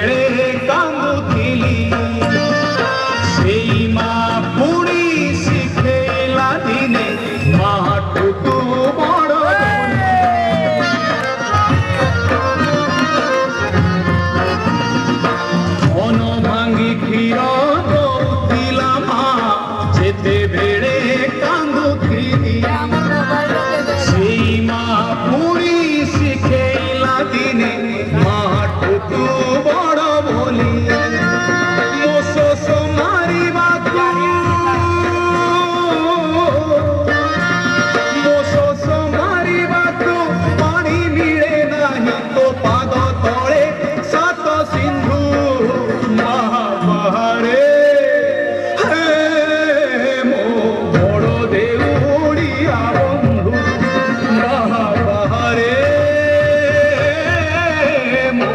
बेले कांदुथिली सेई मा पुणी शिखेला दिने माठु तू बड़ मन भांगी क्षीर दौला मा जेते बेले कांदुथिली सेई मा पुणी शिखेला दिने माठु तू बड़ बोली मो शोष मारिबा मो शोष मारिबा पानी मिले नाही तो पाद तले सात सिंधु महाबहारे मो बड़ देउड़िया बंधु महाबहारे मो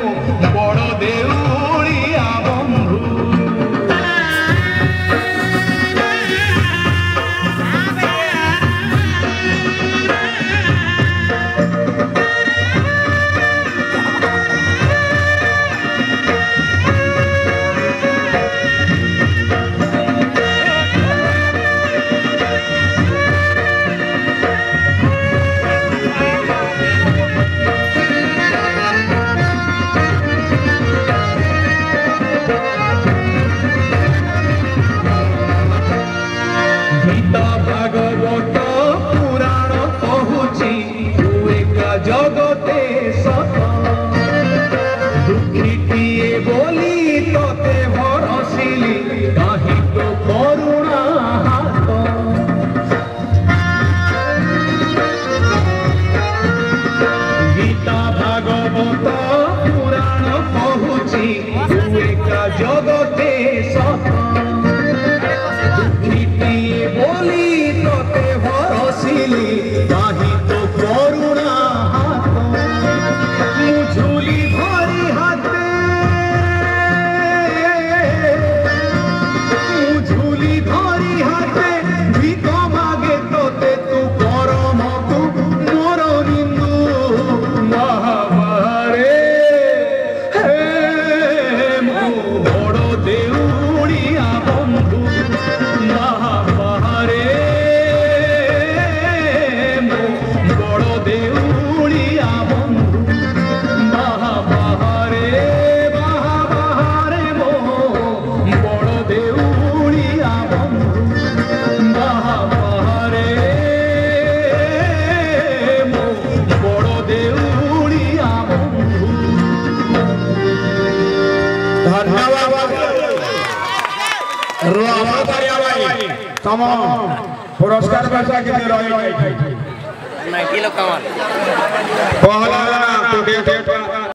बड़ देउड़िया बंधु गीता भागवत पुराण कहूची तू एका जगते सत दुखीटिए बोली तोते भरसिली काहि तो करुणा हाथ गीता भागवत पुराण कहूची तू एका जगते सत बोली तोते भरसिली काहि तो करुणा हाथ झूली भरी हाथे झूली भरी हाथे भिक मागे तोते तू परम तू मोर निंदु महाबहारे मो बड़ देउड़िया बंधु महाबहारे मो बड़ देउड़िया बंधु महाबहारे महाबहारे मो बड़ देउड़िया बंधु महाबहारे मो बड़ देउड़िया बंधु। धन्यवाद तमाम पुरस्कार पैसा कितने रही मैं किलो कमाल पहला